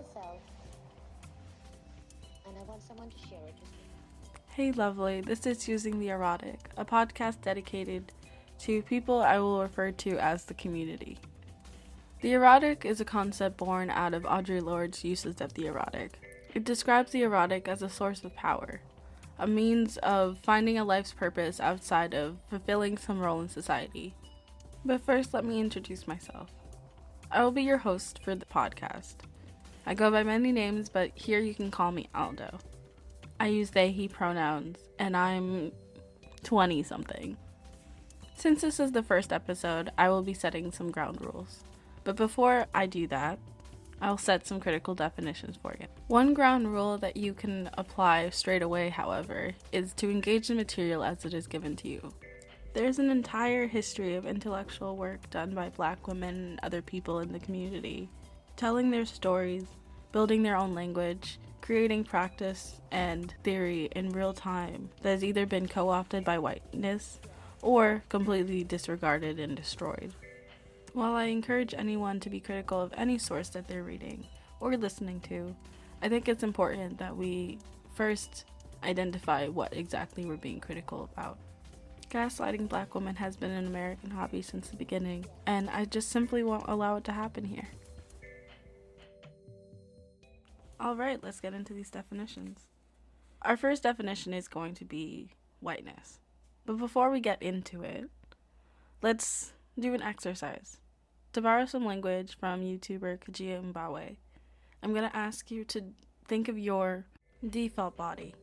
myself, and I want someone to share it with me. Hey lovely, this is Using the Erotic, a podcast dedicated to people I will refer to as the community. The erotic is a concept born out of Audre Lorde's uses of the erotic. It describes the erotic as a source of power, a means of finding a life's purpose outside of fulfilling some role in society. But first, let me introduce myself. I will be your host for the podcast. I go by many names, but here you can call me Aldo. I use they, he pronouns, and I'm 20-something. Since this is the first episode, I will be setting some ground rules. But before I do that, I'll set some critical definitions for you. One ground rule that you can apply straight away, however, is to engage the material as it is given to you. There's an entire history of intellectual work done by Black women and other people in the community, telling their stories, building their own language, creating practice and theory in real time that has either been co-opted by whiteness or completely disregarded and destroyed. While I encourage anyone to be critical of any source that they're reading or listening to, I think it's important that we first identify what exactly we're being critical about. Gaslighting Black women has been an American hobby since the beginning, and I just simply won't allow it to happen here. Alright, let's get into these definitions. Our first definition is going to be whiteness. But before we get into it, let's do an exercise. To borrow some language from YouTuber Kajia Mbawe, I'm going to ask you to think of your default body.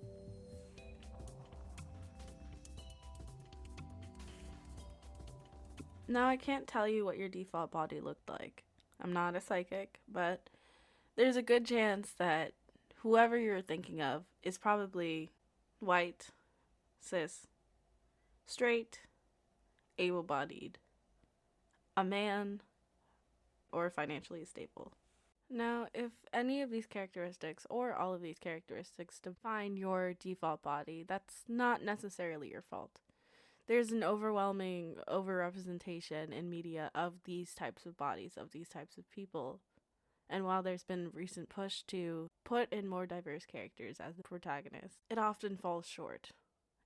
Now, I can't tell you what your default body looked like. I'm not a psychic, but there's a good chance that whoever you're thinking of is probably white, cis, straight, able-bodied, a man, or financially stable. Now, if any of these characteristics or all of these characteristics define your default body, that's not necessarily your fault. There's an overwhelming overrepresentation in media of these types of bodies, of these types of people. And while there's been recent push to put in more diverse characters as the protagonists, it often falls short.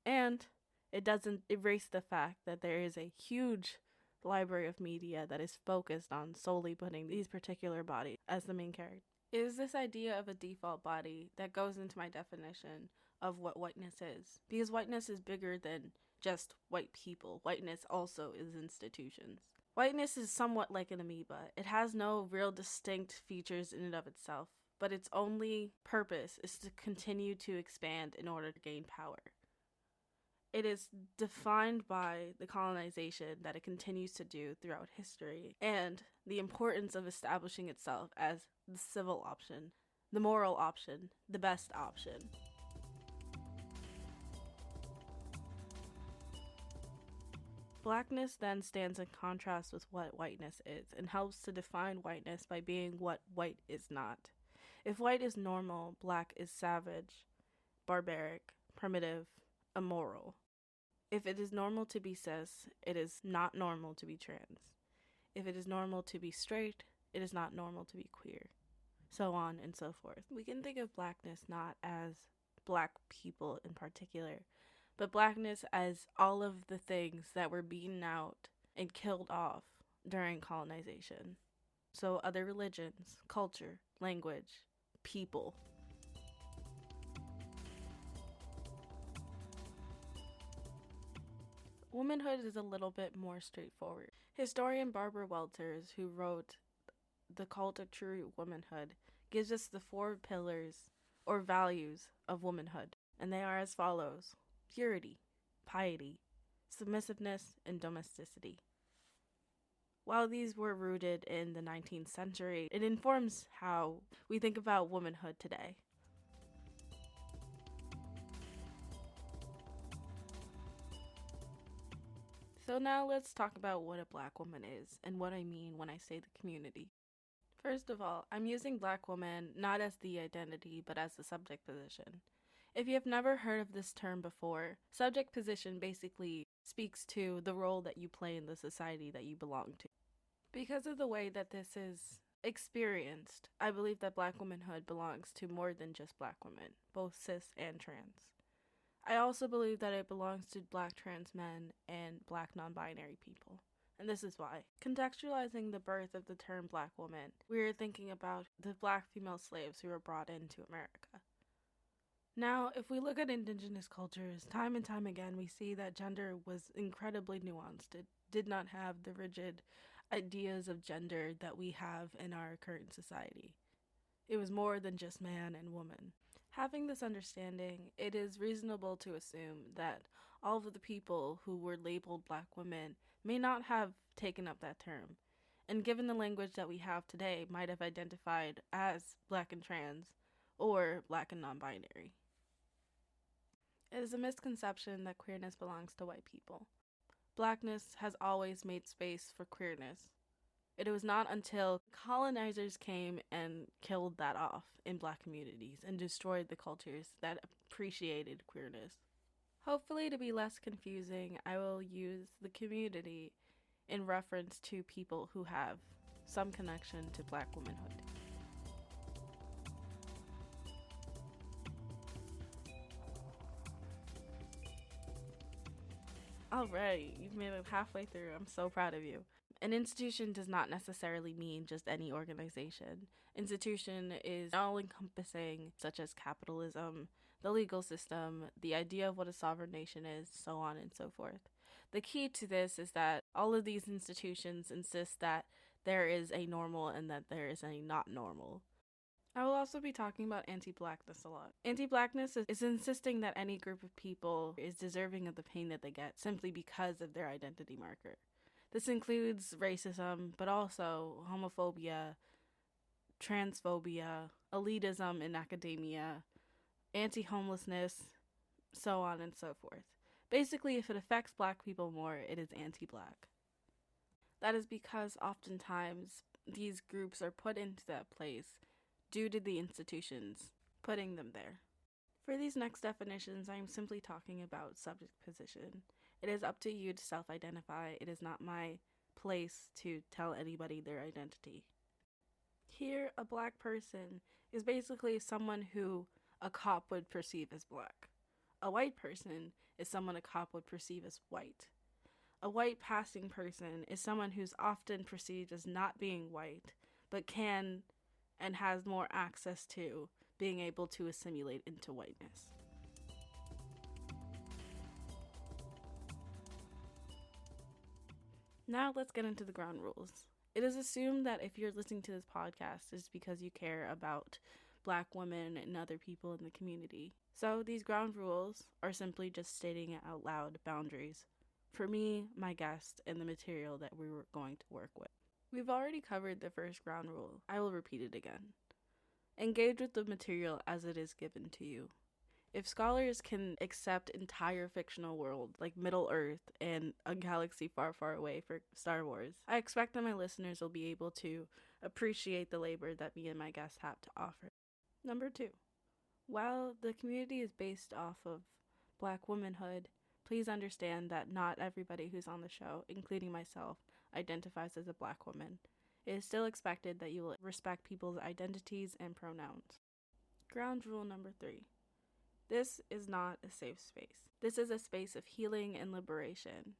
And it doesn't erase the fact that there is a huge library of media that is focused on solely putting these particular bodies as the main character. It is this idea of a default body that goes into my definition of what whiteness is. Because whiteness is bigger than just white people. Whiteness also is institutions. Whiteness is somewhat like an amoeba. It has no real distinct features in and of itself, but its only purpose is to continue to expand in order to gain power. It is defined by the colonization that it continues to do throughout history and the importance of establishing itself as the civil option, the moral option, the best option. Blackness then stands in contrast with what whiteness is and helps to define whiteness by being what white is not. If white is normal, black is savage, barbaric, primitive, immoral. If it is normal to be cis, it is not normal to be trans. If it is normal to be straight, it is not normal to be queer. So on and so forth. We can think of blackness not as black people in particular, but blackness as all of the things that were beaten out and killed off during colonization. So other religions, culture, language, people. Womanhood is a little bit more straightforward. Historian Barbara Welters, who wrote The Cult of True Womanhood, gives us the 4 pillars or values of womanhood, and they are as follows: purity, piety, submissiveness, and domesticity. While these were rooted in the 19th century, it informs how we think about womanhood today. So now let's talk about what a black woman is and what I mean when I say the community. First of all, I'm using black woman not as the identity, but as the subject position. If you have never heard of this term before, subject position basically speaks to the role that you play in the society that you belong to. Because of the way that this is experienced, I believe that Black womanhood belongs to more than just Black women, both cis and trans. I also believe that it belongs to Black trans men and Black non-binary people. And this is why. Contextualizing the birth of the term Black woman, we are thinking about the Black female slaves who were brought into America. Now, if we look at indigenous cultures, time and time again, we see that gender was incredibly nuanced. It did not have the rigid ideas of gender that we have in our current society. It was more than just man and woman. Having this understanding, it is reasonable to assume that all of the people who were labeled Black women may not have taken up that term, and given the language that we have today, might have identified as Black and trans, or Black and non-binary. It is a misconception that queerness belongs to white people. Blackness has always made space for queerness. It was not until colonizers came and killed that off in Black communities and destroyed the cultures that appreciated queerness. Hopefully, to be less confusing, I will use the community in reference to people who have some connection to Black womanhood. Alright, you've made it halfway through. I'm so proud of you. An institution does not necessarily mean just any organization. Institution is all-encompassing, such as capitalism, the legal system, the idea of what a sovereign nation is, so on and so forth. The key to this is that all of these institutions insist that there is a normal and that there is a not normal. I will also be talking about anti-blackness a lot. Anti-blackness is insisting that any group of people is deserving of the pain that they get simply because of their identity marker. This includes racism, but also homophobia, transphobia, elitism in academia, anti-homelessness, so on and so forth. Basically, if it affects Black people more, it is anti-Black. That is because oftentimes these groups are put into that place due to the institutions putting them there. For these next definitions, I am simply talking about subject position. It is up to you to self-identify. It is not my place to tell anybody their identity. Here, a Black person is basically someone who a cop would perceive as Black. A white person is someone a cop would perceive as white. A white passing person is someone who's often perceived as not being white, but can and has more access to being able to assimilate into whiteness. Now let's get into the ground rules. It is assumed that if you're listening to this podcast, it's because you care about Black women and other people in the community. So these ground rules are simply just stating out loud boundaries for me, my guest, and the material that we were going to work with. We've already covered the first ground rule. I will repeat it again. Engage with the material as it is given to you. If scholars can accept entire fictional world like Middle Earth and a galaxy far, far away for Star Wars, I expect that my listeners will be able to appreciate the labor that me and my guests have to offer. Number 2. While the community is based off of Black womanhood, please understand that not everybody who's on the show, including myself, identifies as a Black woman. It is still expected that you will respect people's identities and pronouns. Ground rule number 3. This is not a safe space. This is a space of healing and liberation.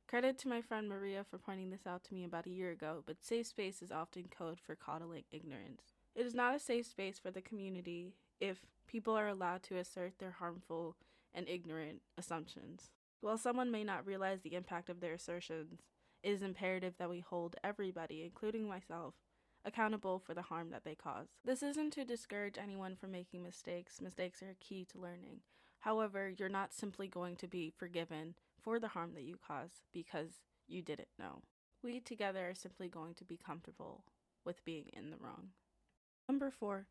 Credit to my friend Maria for pointing this out to me about a year ago, but safe space is often code for coddling ignorance. It is not a safe space for the community if people are allowed to assert their harmful and ignorant assumptions. While someone may not realize the impact of their assertions, it is imperative that we hold everybody, including myself, accountable for the harm that they cause. This isn't to discourage anyone from making mistakes. Mistakes are key to learning. However, you're not simply going to be forgiven for the harm that you caused because you didn't know. We together are simply going to be comfortable with being in the wrong. Number 4.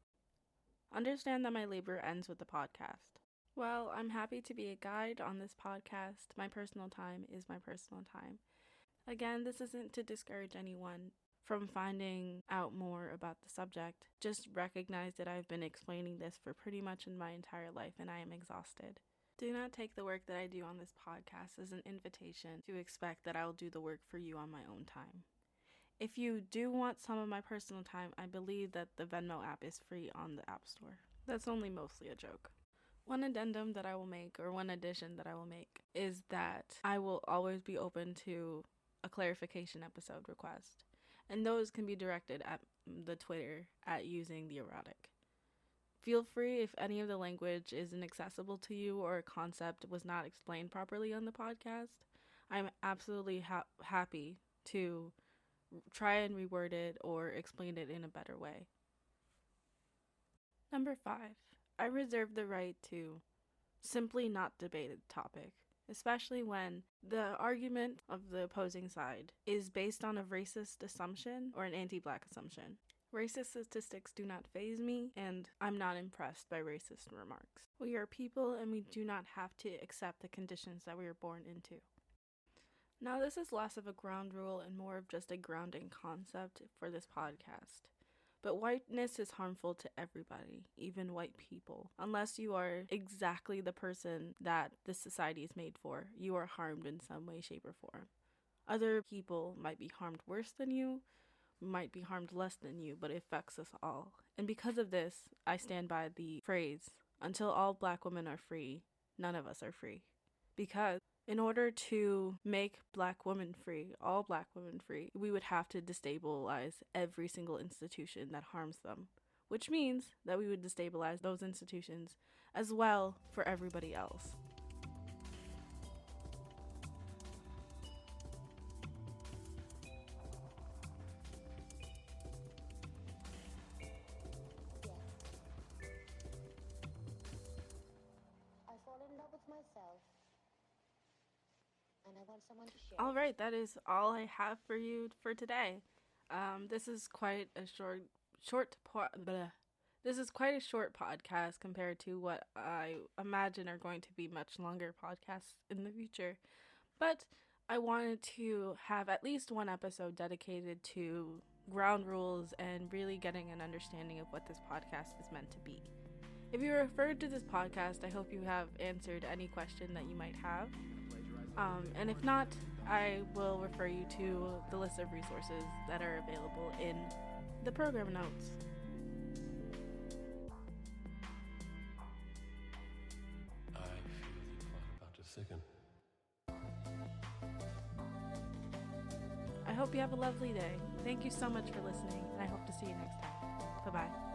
Understand that my labor ends with the podcast. Well, I'm happy to be a guide on this podcast. My personal time is my personal time. Again, this isn't to discourage anyone from finding out more about the subject. Just recognize that I've been explaining this for pretty much in my entire life and I am exhausted. Do not take the work that I do on this podcast as an invitation to expect that I will do the work for you on my own time. If you do want some of my personal time, I believe that the Venmo app is free on the App Store. That's only mostly a joke. One addendum that I will make, or one addition that I will make, is that I will always be open to a clarification episode request. And those can be directed at the Twitter at Using the Erotic. Feel free if any of the language isn't accessible to you or a concept was not explained properly on the podcast. I'm absolutely happy to try and reword it or explain it in a better way. Number 5. I reserve the right to simply not debate a topic, especially when the argument of the opposing side is based on a racist assumption or an anti-black assumption. Racist statistics do not faze me, and I'm not impressed by racist remarks. We are people, and we do not have to accept the conditions that we are born into. Now, this is less of a ground rule and more of just a grounding concept for this podcast. But whiteness is harmful to everybody, even white people. Unless you are exactly the person that this society is made for, you are harmed in some way, shape, or form. Other people might be harmed worse than you, might be harmed less than you, but it affects us all. And because of this, I stand by the phrase, until all black women are free, none of us are free. Because in order to make black women free, all black women free, we would have to destabilize every single institution that harms them, which means that we would destabilize those institutions as well for everybody else. I fall in love with myself, and I want someone to share. All right, that is all I have for you for today. This is quite a This is quite a short podcast compared to what I imagine are going to be much longer podcasts in the future. But I wanted to have at least one episode dedicated to ground rules and really getting an understanding of what this podcast is meant to be. If you referred to this podcast, I hope you have answered any question that you might have. And if not, I will refer you to the list of resources that are available in the program notes. I feel the plot about to thicken. I hope you have a lovely day. Thank you so much for listening, and I hope to see you next time. Bye-bye.